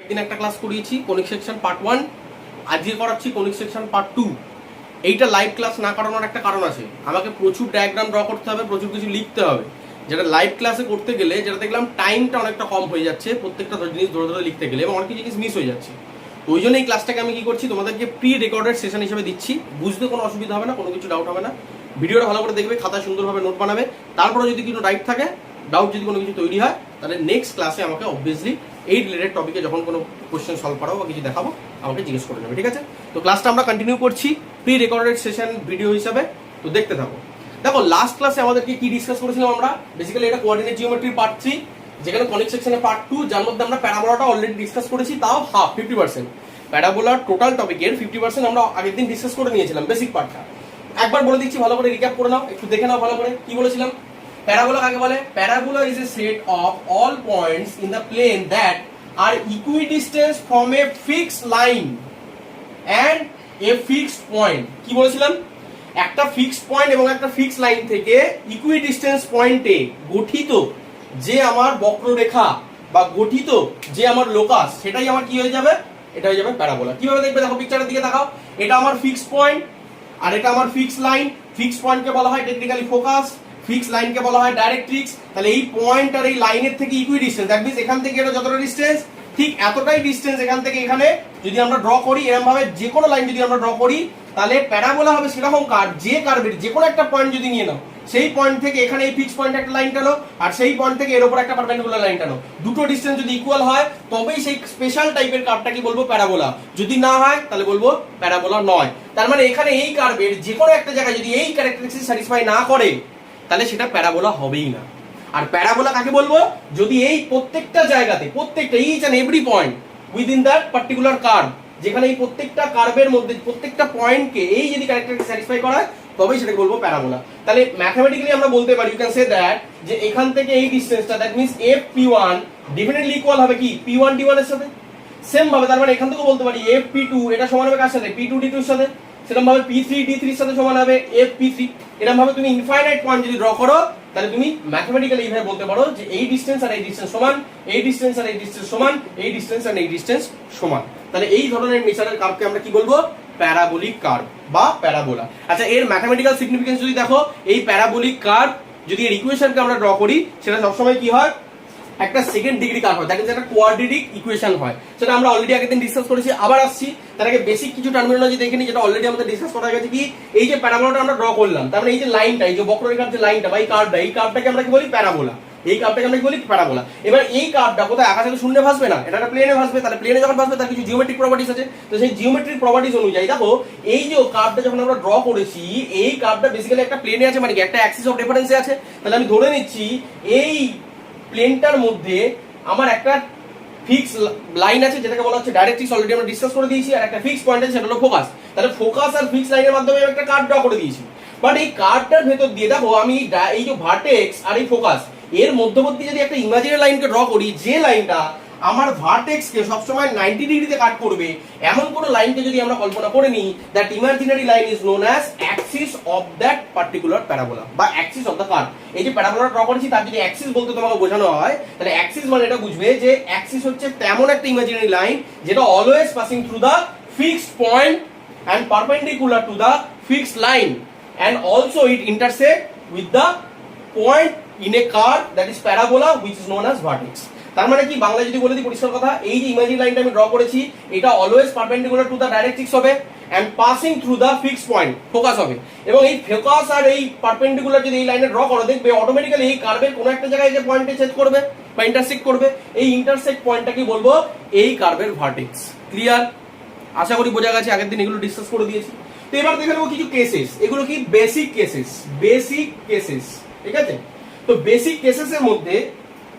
একদিন একটা ক্লাস করিয়েছি কনিক সেকশন পার্ট 1, আজকে করাচ্ছি কনিক সেকশন পার্ট 2। এইটা লাইভ ক্লাস না করানোর একটা কারণ আছে, আমাকে প্রচুর ডায়াগ্রাম ড্র করতে হবে, প্রচুর কিছু লিখতে হবে, যেটা লাইভ ক্লাসে করতে গেলে যেটা দেখলাম টাইমটা অনেকটা কম হয়ে যাচ্ছে প্রত্যেকটা জিনিস ধরে ধরে লিখতে গেলে, এবং অনেক জিনিস মিস হয়ে যাচ্ছে। তো ওই জন্য এই ক্লাসটাকে আমি কি করছি, তোমাদেরকে প্রি রেকর্ডেড সেশন হিসেবে দিচ্ছি। বুঝতে কোনো অসুবিধা হবে না, কোনো কিছু ডাউট হবে না। ভিডিওটা ভালো করে দেখবে, খাতায় সুন্দরভাবে নোট বানাবে। তারপরে যদি কোনো ডাউট যদি কোনো কিছু তৈরি হয়, তাহলে নেক্সট ক্লাসে আমাকে অবভিয়াসলি এই রিলেটেড টপিকে যখন কোনো কোশ্চেন সলভ করাবো বা কিছু দেখাবো আমাকে জিজ্ঞেস করে নেবে, ঠিক আছে? তো ক্লাসটা আমরা কন্টিনিউ করছি প্রি রেকর্ডেড সেশন ভিডিও হিসাবে, তো দেখতে থাকো। দেখো লাস্ট ক্লাসে আমাদেরকে কি ডিসকাস করেছিলাম আমরা, বেসিক্যালি এটা কোঅর্ডিনেট জিওমেট্রির পার্ট 3, যেখানে কনিক সেকশনের পার্ট 2, যার মধ্যে আমরা প্যারাবোলাটা অলরেডি ডিসকাস করেছি, তাও 50%। প্যারাবোলার টোটাল টপিকের 50% আমরা আগের দিন ডিসকাস করে নিয়েছিলাম বেসিক পার্টটা। একবার বলে দিচ্ছি, ভালো করে রিক্যাপ করে নাও, একটু দেখে নাও ভালো করে। কি বলেছিলাম? প্যারাবোলা কাকে বলে? Parabola is a set of all points in the plane that are equidistance from a fixed line and a fixed point. কি বলেছিলাম? একটা ফিক্সড পয়েন্ট এবং একটা ফিক্সড লাইন থেকে ইকুইডিস্টেন্স পয়েন্টে গঠিত যে আমার বক্ররেখা বা গঠিত যে আমার লোকাস, সেটাই আমার কি হয়ে যাবে? এটা হয়ে যাবে প্যারাবোলা। কিভাবে দেখবে? দেখো পিকচারের দিকে তাকাও, এটা আমার ফিক্সড পয়েন্ট আর এটা আমার ফিক্সড লাইন। ফিক্সড পয়েন্টকে বলা হয় টেকনিক্যালি ফোকাস, ফিক্সড লাইনকে বলা হয় ডাইরেক্ট্রিক্স। তাহলে এই পয়েন্ট আর এই লাইনের থেকে ইকুইডিস্টেন্স, দ্যাট মিন্স এখান থেকে এটা যতটা ডিসটেন্স, ঠিক এতটাই ডিসটেন্স এখান থেকে এখানে যদি আমরা ড্র করি, এরকম ভাবে যে কোনো লাইন যদি আমরা ড্র করি, তাহলে প্যারাবোলা হবে সেরকম কার্ভ, যে কার্ভের যে কোনো একটা পয়েন্ট যদি নিয়ে নাও, সেই পয়েন্ট থেকে এখানে এই ফিক্সড পয়েন্ট একটা লাইন টানো, আর সেই পয়েন্ট থেকে এর উপর একটা পারপেন্ডিকুলার লাইন টানো। দুটো ডিসটেন্স যদি ইকুয়াল হয় তবেই সেই স্পেশাল টাইপের কার্ভটাকে বলবো প্যারাবোলা। যদি না হয় তাহলে বলবো প্যারাবোলা নয়। তার মানে এখানে এই কার্ভের যে কোনো একটা জায়গায় যদি এই ক্যারেক্টারিস্টিক স্যাটিসফাই না করে, তাহলে সেটা প্যারাবোলা হবেই না। আর প্যারাবোলা কাকে বলবো? যদি এই প্রত্যেকটা জায়গাতে, প্রত্যেকটা each and every point within that particular curve, যেখানে এই প্রত্যেকটা কার্ভের মধ্যে প্রত্যেকটা পয়েন্টকে এই যদি ক্যারেক্টারিস্টিক স্যাটিসফাই করা হয়, তবেই সেটাকে বলবো প্যারাবোলা। তাহলে ম্যাথমেটিক্যালি আমরা বলতে পারি, ইউ ক্যান সে দ্যাট, যে এখান থেকে এই ডিসটেন্সটা, that means FP1 definitely equal হবে কি P1 D1 এর সাথে। সেম ভাবে তার মানে এখান থেকেও বলতে পারি FP2 এটা সমান হবে কার সাথে? P2 D2 এর সাথে। সেরকম ভাবে P3 D3 এর সাথে সমান হবে FP3। এরকম ভাবে তুমি ইনফাইনাইট পয়েন্ট যদি ড্র করো, তাহলে তুমি ম্যাথমেটিক্যালি এইভাবে বলতে পারো যে এই ডিসটেন্স আর এই ডিসটেন্স সমান, এই ডিসটেন্স আর এই ডিসটেন্স সমান, এই ডিসটেন্স আর এই ডিসটেন্স সমান। তাহলে এই ধরনের নেচারের কার্ভকে আমরা কি বলবো? প্যারাবোলিক কার্ভ বা প্যারাবোলা। আচ্ছা, এর ম্যাথমেটিক্যাল সিগনিফিকেন্স যদি দেখো, এই প্যারাবোলিক কার্ভ যদি এর ইকুয়েশনকে আমরা ড্র করি, সেটা সবসময় কি হয়? একটা সেকেন্ড ডিগ্রি কার্ভ হয়, দ্যাট ইজ একটা কোয়াড্রেটিক ইকুয়েশন হয়। সেটা আমরা অলরেডি আগের দিন ডিসকাস করেছি, আবার আসছি। তার আগে বেসিক কিছু টার্মিনোলজি দেখে নিই, যেটা অলরেডি আমাদের ডিসকাস করা গেছে। কি এই যে প্যারাবোলাটা আমরা ড্র করলাম, তার মানে এই যে লাইনটা, এই যে বক্ররেখার যে লাইনটা বা এই কার্ভটাকে আমরা কি বলি? প্যারাবোলা। এই কার্ভটাকে আমরা কি বলি? প্যারাবোলা। এবার এই কার্ভটা কোথায়? আকাশে তো শূন্যে ভাসবে না, এটা একটা প্লেনে ভাসবে। তাহলে প্লেনে যখন ভাসবে তার কিছু জিওমেট্রিক প্রপার্টিজ আছে। তো সেই জিওমেট্রিক প্রপার্টিজ অনুযায়ী দেখো, এই যে কার্ভটা যখন আমরা ড্র করেছি, এই কার্ভটা বেসিক্যালি একটা প্লেনে আছে, মানে কি একটা অ্যাক্সিস অফ রেফারেন্সে আছে। তাহলে আমি ধরে নিচ্ছি এই প্লেনটার মধ্যে আমার একটা ফিক্স লাইন আছে, যেটাকে বলা হচ্ছে ডাইরেক্ট্রিক্স, অলরেডি আমরা ডিসকাস করে দিয়েছি। আর একটা ফিক্স পয়েন্ট আছে, সেটা হলো ফোকাস। তাহলে ফোকাস আর ফিক্স লাইনের মাধ্যমে আমি একটা কার্ভ ড্র করে দিয়েছি। বাট এই কার্ভটার ভেতর দিয়ে দেখো, আমি এই যে ভার্টেক্স আর এই ফোকাস এর মধ্যবর্তী যদি একটা ইমাজিনারি লাইনকে ড্র করি, যে লাইনটা আমার ভার্টেক্সকে সবসময় 90 ডিগ্রিতে কাট করবে, এমন কোন লাইনকে যদি আমরা কল্পনা করে নিই, that imaginary line is known as Axis of that particular parabola বা অ্যাক্সিস অফ দ্য কার্ভ। এই যে প্যারাবোলা ড্র করেছি, তার যদি অ্যাক্সিস বলতে তোমাকে বোঝানো হয়, তাহলে অ্যাক্সিস মানে এটা বুঝবে যে অ্যাক্সিস হচ্ছে তেমন একটা ইমাজিনারি লাইন যেটা always passing through the fixed point and perpendicular to the fixed line, and also it intersect with the point in a curve that is parabola which is known as vertex. তার মানে কি, বাংলা যদি বলে দিই পরিষ্কার কথা, এই যে ইমাজিনারি লাইনটা আমি ড্র করেছি, এটা always perpendicular to the directrix হবে and passing through the fixed point, focus হবে। এবং এই ফোকাস আর এই পারপেন্ডিকুলার যদি এই লাইনে ড্র করো, দেখবে অটোমেটিক্যালি এই কার্ভের কোনো একটা জায়গায় যে পয়েন্টে ছেদ করবে বা ইন্টারসেক্ট করবে, এই ইন্টারসেক্ট পয়েন্টটাকে বলবো এই কার্ভের ভার্টেক্স। ক্লিয়ার? আশা করি বোঝা গেছে, আগের দিন এগুলো ডিসকাস করে দিয়েছি। তো এবার দেখে নেবো কিছু কেসেস, এগুলো কি বেসিক কেসেস, ঠিক আছে? তো বেসিক কেসেস এর মধ্যে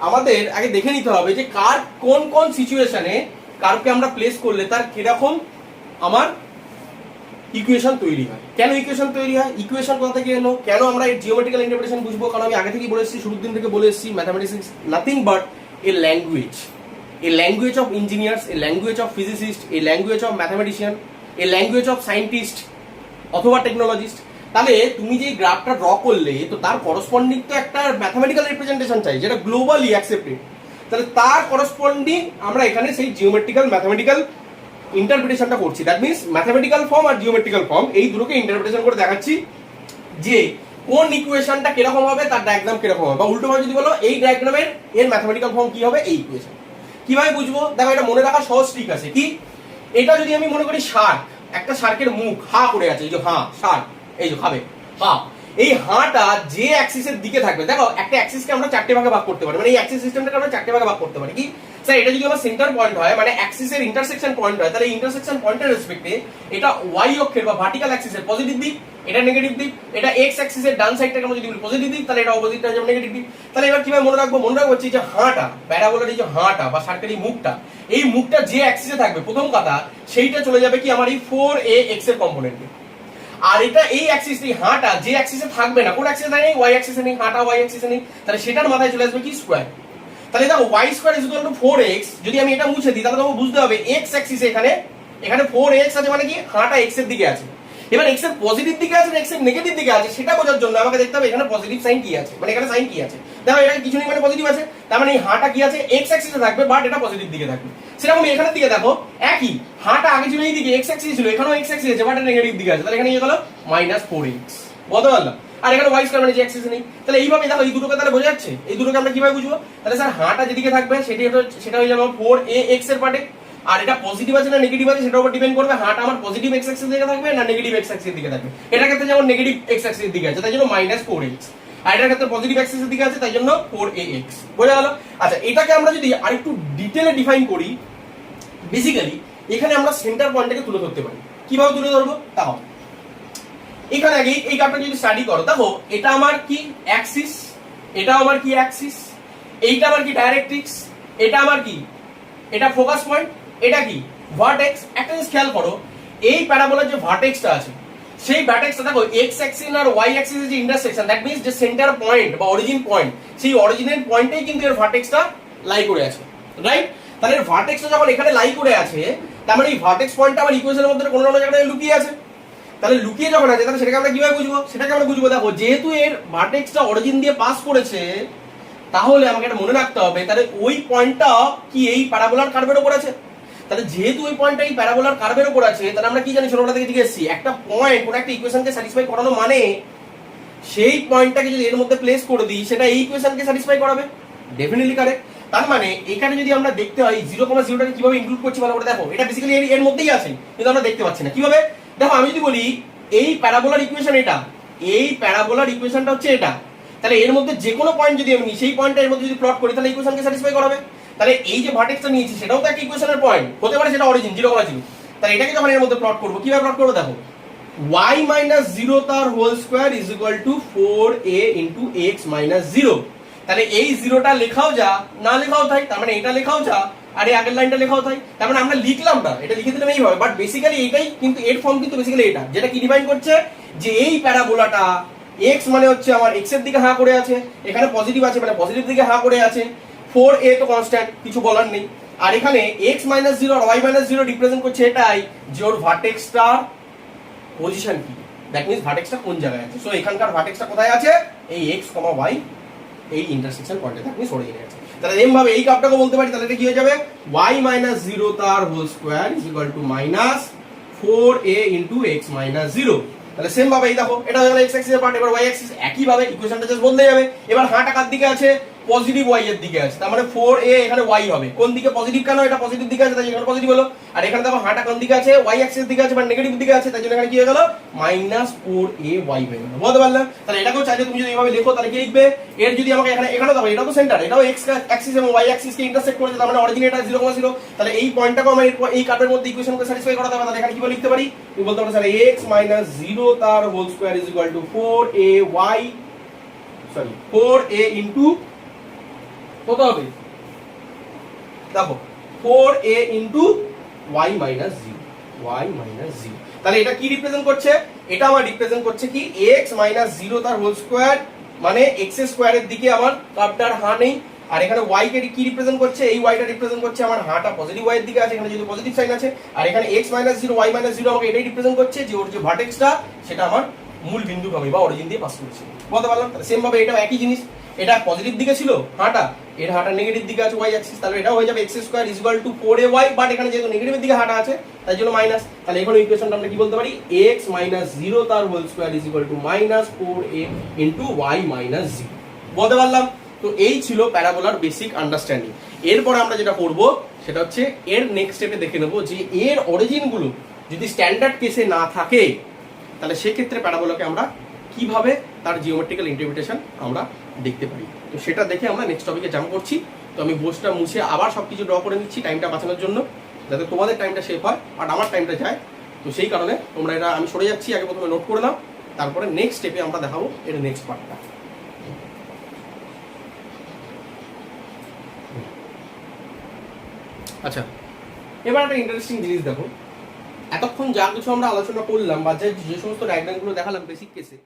আমাদের আগে দেখে নিতে হবে যে কার্ভ কোন কোন সিচুয়েশনে কার্ভকে আমরা প্লেস করলে তার কিরকম আমার ইকুয়েশন তৈরি হয়। কেন ইকুয়েশন তৈরি হয়? ইকুয়েশন কোথা থেকে এলো? কেন আমরা এর জিওমেট্রিক্যাল ইন্টারপ্রিটেশন বুঝবো? কারণ আমি আগে থেকেই বলে এসেছি, শুরুর দিন থেকে বলে এসেছি, mathematics is nothing but A language, a language of engineers, a language of physicists, a language of mathematician, a language of scientist অথবা টেকনোলজিস্ট। তাহলে তুমি যে গ্রাফটা ড্র করলে, তো তার করসপন্ডিং তো একটা ম্যাথমেটিক্যাল রিপ্রেজেন্টেশন চাই, যেটা গ্লোবালি অ্যাকসেপ্টেড। তাহলে তার করসপন্ডিং আমরা এখানে সেই জিওমেট্রিক্যাল ম্যাথমেটিক্যাল ইন্টারপ্রিটেশনটা করছি। দ্যাট মিনস ম্যাথমেটিক্যাল ফর্ম আর জিওমেট্রিক্যাল ফর্ম এই দুটোকে ইন্টারপ্রিটেশন করে দেখাচ্ছি যে কোন ইকুয়েশনটা কিরকম হবে, তার ডায়াগ্রাম কিরকম হবে, বা উল্টো ভাবে যদি বলো এই ডায়াগ্রামের এর ম্যাথমেটিক্যাল ফর্ম কি হবে এই ইকুয়েশন। কিভাবে বুঝবো? দেখো এটা মনে রাখা সহজ ট্রিক আছে। কি? এটা যদি আমি মনে করি শার্ক, একটা শার্কের মুখ হা করে আছে, এই যে হা শার্ক, এই যে খাবে হা, এই হাটা যে অ্যাক্সিসের দিকে থাকবে, দেখো একটা অ্যাক্সিসকে আমরা চারটে ভাগে ভাগ করতে পারি, মানে এই অ্যাক্সিস সিস্টেমটাকে আমরা চারটে ভাগে ভাগ করতে পারি। কি স্যার? এটা যদি আমার সেন্টার পয়েন্ট হয়, মানে অ্যাক্সিসের ইন্টারসেকশন পয়েন্ট হয়, তাহলে ইন্টারসেকশন পয়েন্টের রেসপেক্টে এটা ওয়াই অক্ষের বা ভার্টিক্যাল অ্যাক্সিসের পজিটিভ দিক, এটা নেগেটিভ দিক, এটা এক্স অ্যাক্সিসের ডান সাইডটাকে আমরা যদি বলি পজিটিভ দিক, তাহলে এটা অপোজিটটা হয়ে যাবে নেগেটিভ দিক। তাহলে এবার কিভাবে মনে রাখবো? মনে রাখবো হচ্ছে যে হাটা, প্যারাবোলার এই যে হাটা বা সার্কেল এই মুখটা, এই মুখটা যে অ্যাক্সিসে থাকবে প্রথম কথা, সেইটা চলে যাবে কি আমার এই 4ax এর কম্পোনেন্টে। আর এটা এই অ্যাক্সিস, এই হাটা যে অ্যাক্সিসে থাকবে না, কোন অ্যাক্সিসে নেই? ওয়াই অ্যাক্সিসে নেই, হাটা ওয়াই অ্যাক্সিসে নেই, তাহলে সেটার মাথায় চলে আসবে কি? স্কয়ার। তাহলে দেখো y square is equal two 4x, যদি আমি এটা মুছে দিই তাহলে তোমাকে বুঝতে হবে x অ্যাক্সিসে এখানে 4x আছে, মানে কি হাটা x এর দিকে আছে। এবার x এর পজিটিভ দিকে আছে না x এর নেগেটিভ দিকে আছে সেটা বোঝার জন্য আমাকে দেখতে হবে এখানে পজিটিভ সাইন কি আছে, মানে এখানে সাইন কি আছে। দেখো এটা কিছু নেই মানে পজিটিভ আছে, তার মানে এই হাটা কি আছে? x অ্যাক্সিসে থাকবে, বাট এটা পজিটিভ দিকে থাকবে। সেরকম এখানের দিকে দেখো একই, হাটা আগে ছিল এই দিকে, x অ্যাক্সিস ছিল, এখানেও x অ্যাক্সিস আছে, বাট এটা নেগেটিভ দিকে আছে, তাহলে এখানে কি হলো -4x। বুঝতে পারলাম? আর এখানে y স্কয়ার মানে যে অ্যাক্সিস নেই, তাহলে এইভাবে দেখো এই দুটোকে তাহলে বোঝা যাচ্ছে। এই দুটোকে আমরা কিভাবে বুঝবো? তাহলে স্যার হাটা যেদিকে থাকবে সেটা হয়ে যাবে 4ax এর পার্টে, আর এটা পজিটিভ আছে না নেগেটিভ আছে সেটার উপর ডিপেন্ড করবে হাটা আমার পজিটিভ x অ্যাক্সিস দিকে থাকবে না নেগেটিভ x অ্যাক্সিস দিকে থাকবে। এটার ক্ষেত্রে যেমন নেগেটিভ x অ্যাক্সিস দিকে আছে তাই জন্য -4x, আর এটার ক্ষেত্রে পজিটিভ অ্যাক্সিস দিকে আছে তাই জন্য 4ax। বোঝা গেল? আচ্ছা, এটাকে আমরা যদি আরেকটু ডিটেইলে ডিফাইন করি, বেসিক্যালি এখানে আমরা সেন্টার পয়েন্টটাকে তুলে ধরতে পারি। কিভাবে তুলে ধরবো? তাও এখানে আগে এই গ্রাফটা যদি স্টাডি করো, দেখো এটা আমার কি অ্যাক্সিস, এটা আমার কি অ্যাক্সিস, এইটা আমার কি ডাইরেক্ট্রিক্স, এটা আমার কি, এটা ফোকাস পয়েন্ট, এটা কি ভার্টেক্স। একটা জিনিস খেয়াল করো, এই প্যারাবোলার যে ভার্টেক্সটা আছে সেই ভার্টেক্সটা দেখো এক্স অ্যাক্সিস আর ওয়াই অ্যাক্সিসের যে ইন্টারসেকশন, দ্যাট মিন্স যে সেন্টার পয়েন্ট বা অরিজিন পয়েন্ট, সেই অরিজিনের পয়েন্টেই কিন্তু এর ভার্টেক্সটা লাই করে আছে, রাইট? তাহলে এর ভার্টেক্সটা যখন এখানে লাই করে আছে, তার মানে এই ভার্টেক্স পয়েন্টটা আমার ইকুয়েশনের মধ্যে কোনো না কোনো জায়গায় লুকিয়ে আছে। তাহলে লুকিয়ে যখন আছে তাহলে সেটাকে আমরা কিভাবে বুঝবো? সেটাকে আমরা বুঝবো, দেখো যেহেতু এর ভার্টেক্সটা অরিজিন দিয়ে পাস করেছে, তাহলে আমাকে এটা মনে রাখতে হবে তাহলে ওই পয়েন্টটা কি এই প্যারাবোলার কার্ভের উপর আছে। তাহলে যেহেতু ওই পয়েন্টটা এই প্যারাবোলার কার্ভের উপর আছে, তাহলে আমরা কি জানি ছোটবেলা থেকে শিখে এসেছি, একটা পয়েন্ট কোন একটা ইকুয়েশনকে স্যাটিসফাই করানো মানে সেই পয়েন্টটাকে যদি এর মধ্যে প্লেস করে দিই সেটা এই ইকুয়েশনকে স্যাটিসফাই করাবে। Definitely correct. তার মানে এখানে যদি আমরা দেখতে হয় 0,0টাকে কিভাবে ইনক্লুড করছি ভালো করে দেখো, এটা বেসিক্যালি এর মধ্যেই আছে কিন্তু আমরা দেখতে পাচ্ছি না। কিভাবে? দেখো আমি যদি বলি এই প্যারাবোলার ইকুয়েশন এটা, এই প্যারাবোলার ইকুয়েশনটা হচ্ছে এটা, তাহলে এর মধ্যে যে কোনো পয়েন্ট যদি আমি নিই সেই পয়েন্টটা এর মধ্যে যদি প্লট করি তাহলে ইকুয়েশনকে স্যাটিসফাই করাবে। তাহলে এই যে ভার্টেক্সটা নিয়েছি সেটাও তো একটা ইকুয়েশনের পয়েন্ট হতে পারে, সেটা অরিজিন 0,0। তাহলে এটাকে যখন এর মধ্যে প্লট করব, কিভাবে প্লট করব? দেখো y - 0 তার whole square is equal to 4a into x - 0। তাহলে এই জিরোটা লেখাও যা, না লেখাও তাই, তার মানে এটা লেখাও যা আর এই আগের লাইনটা লেখাও তাই। তার মানে আমরা লিখলাম না, এটা লিখে দিলাম এইভাবে, বাট বেসিক্যালি এটাই কিন্তু এর ফর্ম কিন্তু বেসিক্যালি এটা, যেটা কি ডিফাইন করছে যে এই প্যারাবোলাটা x মানে হচ্ছে আমার x এর দিকে হা করে আছে, এখানে পজিটিভ আছে মানে পজিটিভ দিকে হা করে আছে, 4a তো কনস্ট্যান্ট, কিছু বলার নেই, আর এখানে x - 0 আর y - 0 রিপ্রেজেন্ট করছে এটাই যে ওর ভার্টেক্সটা পজিশন কি, দ্যাট মিন্স ভার্টেক্সটা কোন জায়গায় আছে। সো এখানকার ভার্টেক্সটা কোথায় আছে? এই x, y এই ইন্টারসেকশন পয়েন্টে দ্যাট মিন্স অরিজিনে আছে। তাহলে এম ভাবে এই কাপটাকে বলতে পারি, তাহলে এটা কি হয়ে যাবে y - 0 তার whole square is equal to -4a into x - 0। তাহলে সেম ভাবে এই দেখো এটা হয়ে গেল x অ্যাক্সিসের পার্ট, এবার y অ্যাক্সিস একই ভাবে ইকুয়েশনটা জাস্ট বদলে যাবে। এবার হাঁটা কার দিকে আছে? পজিটিভ y এর দিকে আছে, তার মানে 4a এখানে y হবে। কোন দিকে? পজিটিভ, কেন? এটা পজিটিভ দিকে আছে তাই এখানে পজিটিভ হলো। আর এখানে দেখো হাঁটা কোন দিকে আছে? y অ্যাক্সিস দিকে আছে, মানে নেগেটিভ দিকে আছে, তাই জন্য এখানে কি হয়ে গেল -4ay হয়ে গেল। বুঝতে পারলে? তাহলে এটাকেও চাইলে তুমি যদি এইভাবে লেখো তাহলে কি লিখবে? এর যদি আমাকে এখানে দেখো এটা তো সেন্টার, এটাও x অ্যাক্সিস এবং y অ্যাক্সিস কে ইন্টারসেক্ট করেছে, তার মানে অরিজিন এটা 0,0। তাহলে এই পয়েন্টটাকে আমরা এই কার্ভের মধ্যে ইকুয়েশনকে স্যাটিসফাই করাতে হবে। তাহলে এখানে কি লিখতে পারি? তুমি বলতে পারো স্যার x - 0 তার whole square is equal to 4a into কত হবে? দেখো 4a ইনটু y - 0। তাহলে এটা কি রিপ্রেজেন্ট করছে? এটা আমার রিপ্রেজেন্ট করছে কি x - 0 তার হোল স্কয়ার, মানে x এর স্কয়ারের দিকে আমার কার্ভটার হা নেই। আর এখানে y কে কি রিপ্রেজেন্ট করছে? এই y টা রিপ্রেজেন্ট করছে আমার হাটা পজিটিভ y এর দিকে আছে, এখানে যেহেতু পজিটিভ সাইন আছে। আর এখানে x - 0 y - 0 আমাকে এটাই রিপ্রেজেন্ট করছে যে ওর যে ভার্টেক্সটা সেটা আমার মূল বিন্দু ভাবে বা অরিজিন দিয়ে পাস করেছে। বলতে পারলাম? তাহলে সেম ভাবে এটাও একই জিনিস, এটা পজিটিভ দিকে ছিল হাঁটা, এর হাঁটা নেগেটিভ দিকে আছে ওয়াই অ্যাক্সিস, তাহলে এটা হয়ে যাবে x square is equal two 4ay, but এখানে যেহেতু নেগেটিভের দিকে হাঁটা আছে তাই জন্য মাইনাস, তাহলে এখানে ইকুয়েশনটা আমরা কি বলতে পারি, x মাইনাস 0 তার whole square is equal to minus 4a into y minus 0। বলতে পারলাম? তো এই ছিল প্যারাবোলার বেসিক আন্ডারস্ট্যান্ডিং। এরপরে আমরা যেটা করব সেটা হচ্ছে এর নেক্সট স্টেপে দেখে নেব যে এর অরিজিনগুলো যদি স্ট্যান্ডার্ড কেসে না থাকে তাহলে সেক্ষেত্রে প্যারাবোলাকে আমরা কিভাবে তার জিওমেট্রিক্যাল ইন্টারপ্রিটেশন আমরা দেখতে পারি। তো সেটা দেখে আমরা নেক্সট টপিকে জাম্প করছি। তো আমি বোর্ডটা মুছে আবার সব কিছু ড্র করে নিচ্ছি টাইমটা বাঁচানোর জন্য, যাতে তোমাদের টাইমটা সেভ হয় আর আমার টাইমটা যায়। তো সেই কারণে তোমরা এটা আমি সরে যাচ্ছি, আগে প্রথমে নোট করে নাও, তারপরে নেক্সট স্টেপে আমরা দেখাবো এর নেক্সট পার্টটা। আচ্ছা, এবার একটা ইন্টারেস্টিং জিনিস দেখো, এতক্ষণ যা কিছু আমরা আলোচনা করলাম বা যে সমস্ত ডায়াগ্রামগুলো দেখালাম বেসিক কেসে,